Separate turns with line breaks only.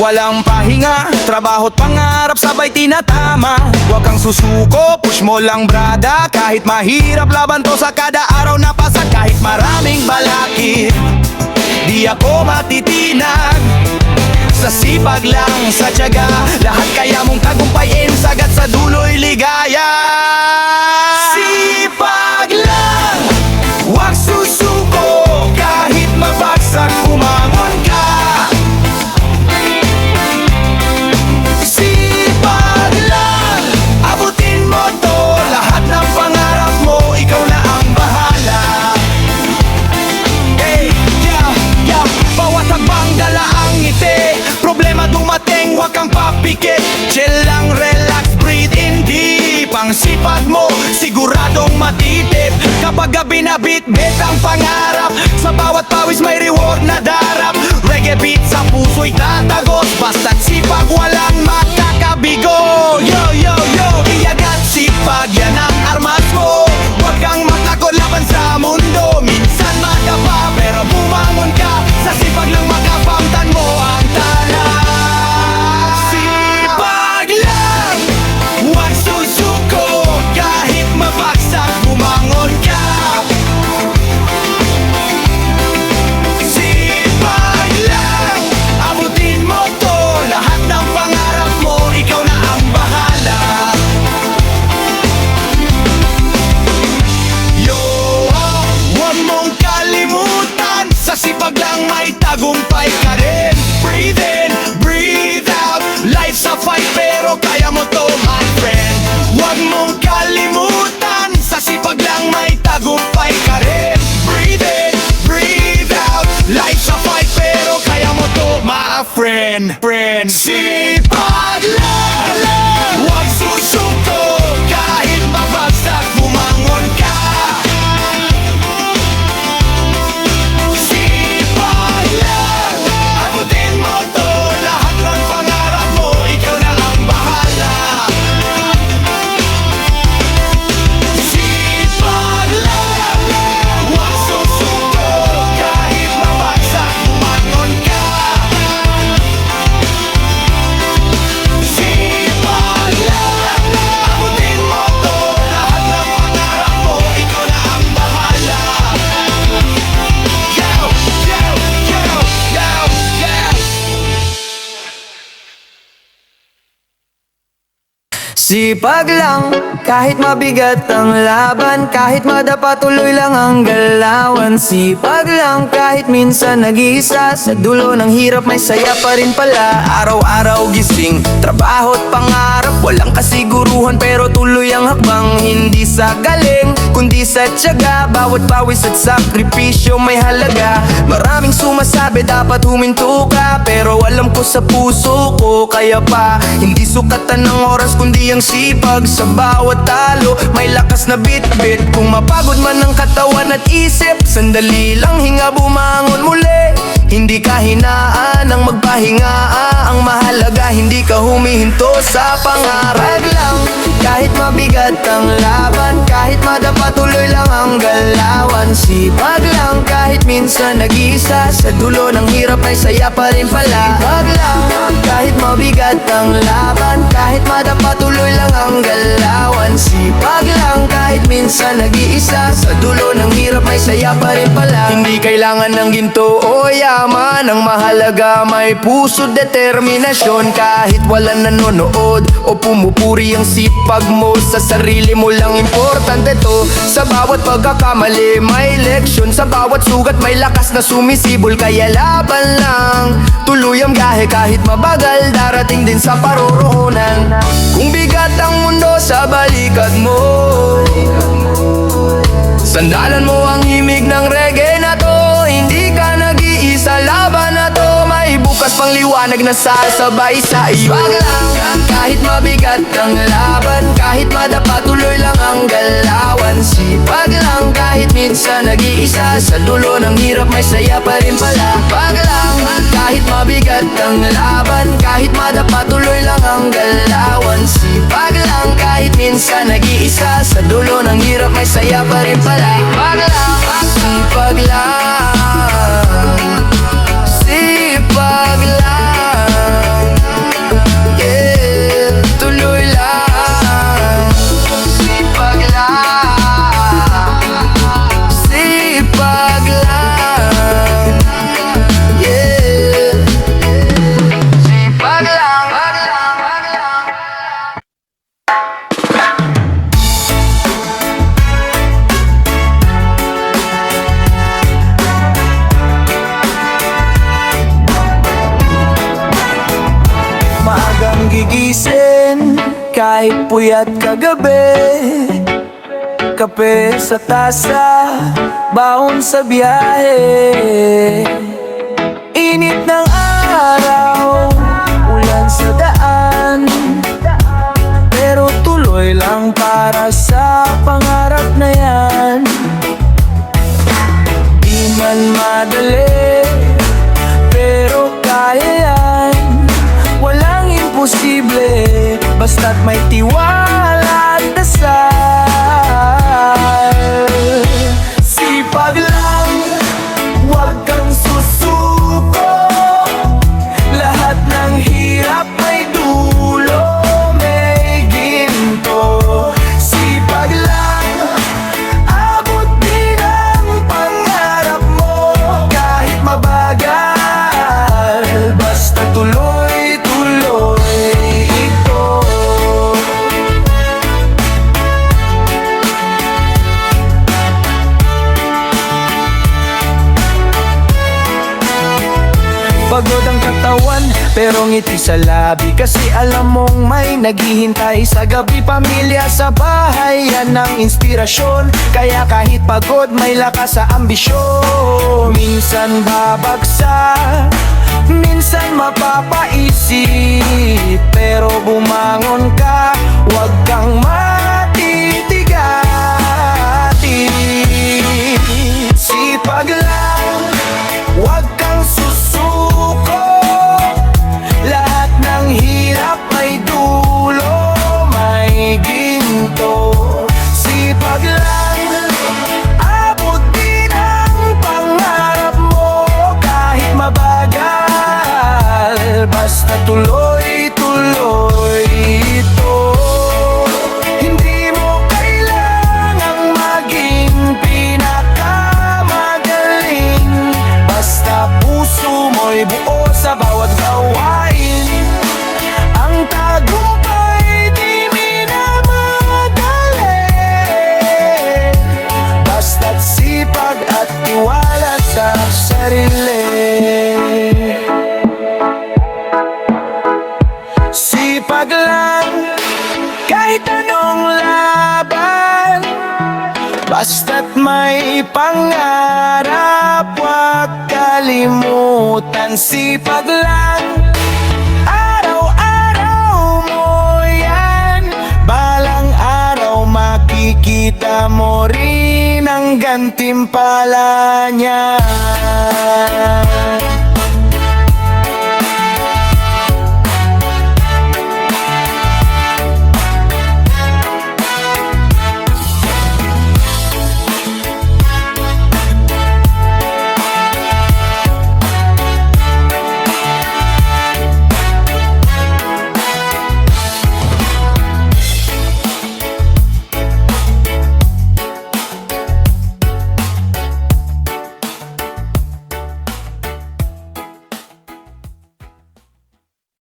walang pahinga, trabaho't pangarap sabay tinatama. Huwag kang susuko, push mo lang brada. Kahit mahirap laban to sa kada araw na pasa. Kahit maraming balakid, di ako matitinag. Sa sipag lang, sa tiyaga, lahat kaya mong tagumpayin. Sagat sa dulo'y ligaya. Sipag lang, huwag susuko. Kahit mabagsak, bumangon ka. Sipag lang, abutin mo to. Lahat ng pangarap mo, ikaw na ang bahala. Hey, yeah, bawat hakbang dala ang ngiti. Problema dumating, huwag kang papikit. Chill lang, relax, breathe in deep. Ang sipag mo, siguradong matitip. Kapag binabit-bit ang pangarap, sa bawat pawis may reward na darap. Reggae beat sa puso'y tatagos. Basta't sipag, walang makakabigo. Yo, yo, yo, iyagat sipag, yan ang armas mo. Huwag kang matakot laban sa mundo. Minsan madapa, pero bumangon ka. Sa sipag lang makakamtan mo ang tala. Sipag lang, huwag susuko. Kahit mabagsak, bumangon ka. Sipag lang, abutin mo to. Lahat ng pangarap mo, ikaw na ang bahala. Yo, huwag mong kalimutan. Sa sipag lang may tagumpay ka rin. Breathe in, breathe out. Life's a fight pero kaya mo to, my friend. Huwag mong kalimutan. Sa sipag lang may tagumpay ka rin. Breathe in, breathe out. Life's a fight pero kaya mo to, my friend. Sipag lang, huwag susuko. Kahit mabagsak, bumangon ka. Sipag lang, abutin mo to. Lahat ng pangarap mo, ikaw na ang bahala. Sipag lang, huwag susuko. Kahit mabagsak, bumangon ka. Sipag lang, abutin mo to. Lahat ng pangarap mo, ikaw na ang bahala. Yo, yo, yo, yo, yo.
Sipag lang, kahit mabigat ang laban. Kahit madapa, tuloy lang ang galawan. Sipag lang, kahit minsan nag-iisa. Sa dulo ng hirap may saya pa rin pala. Araw-araw gising, trabaho't pangarap. Walang kasiguruhan pero tuloy ang hakbang. Hindi sa galing, kundi sa tiyaga. Bawat pawis at sakripisyo may halaga. Maraming sumasabi dapat huminto ka, pero alam ko sa puso ko kaya pa. Hindi sukatan ng oras kundi ang sipag. Sa bawat talo may lakas na bit-bit. Kung mapagod man ang katawan at isip, sandali lang hinga, bumangon muli. Hindi ka hinaan ang magpahinga. Ang mahalaga hindi ka humihinto sa pangarap lang. Kahit mabigat ang laban, kahit madapa, tuloy lang ang galawan. Sipag lang, kahit minsan nag-iisa. Sa dulo ng hirap ay saya pa rin pala. Sipag lang, kahit mabigat ang laban, kahit madapa, tuloy lang ang galawan. Sipag lang, kahit minsan nag-iisa. Sa dulo ng hirap may saya pa rin pala. Hindi kailangan ng ginto o yaman. Ang mahalaga may puso, determinasyon. Kahit wala nanonood o pumupuri ang sipag mo, sa sarili mo lang importante to. Sa bawat pagkakamali may leksyon. Sa bawat sugat may lakas na sumisibol. Kaya laban lang, tuloy ang gahe. Kahit mabagal, darating din sa paroroonan. Kung bigat ang mundo sa balikat mo, sandalan mo ang himig ng reggae na to. Hindi ka nag-iisa, laban na to. May bukas pang liwanag na sasabay sa iyo. Sipag lang, kahit mabigat ang laban, kahit madapa, tuloy lang ang galawan. Sipag lang, kahit minsan nag-iisa. Sa dulo ng hirap may saya pa rin pala. Sipag lang, kahit mabigat ang laban, kahit madapa, tuloy lang ang galawan. Sipag lang, kahit minsan nag-iisa. Sa dulo ng hirap may saya pa rin pala. Sipag lang, sipag lang, sipag lang. gigising kahit puyat kagabi. Kape sa tasa, baon sa biyahe. Init ng araw, ulan sa daan, pero tuloy lang para sa pangarap na yan. Di man madali, pero kaya yan. Walang imposible, basta't may tiwala at dasal. Sipag lang, huwag kang susuko. Lahat ng hirap may dulo, may ginto. Sipag lang, abot din ang pangarap mo. Kahit mabagal, basta tuloy-tuloy ito. Pagod ang katawan, pero ngiti sa labi. Kasi alam mong may naghihintay sa gabi. Pamilya sa bahay, yan ang inspirasyon. Kaya kahit pagod, may lakas sa ambisyon. Minsan babagsak, minsan mapapaisip, pero bumangon ka, huwag kang matitigati. Sipag lang, huwag kang susuko. Lahat ng hirap may dulo, may ginto. Sipag lang, abot din ang pangarap mo. Kahit mabagal, basta tuloy-tuloy ito. Hindi mo kailangang maging pinakamagaling, basta puso mo'y buo sa bawat gawain. Ang tagumpay di minamadali, basta't sipag at tiwala sa sarili. Sipag lang, kahit anong laban, basta't may pangarap, huwag kalimutan. Sipag lang, araw-araw mo yan. Balang araw makikita mo rin ang gantimpala niya.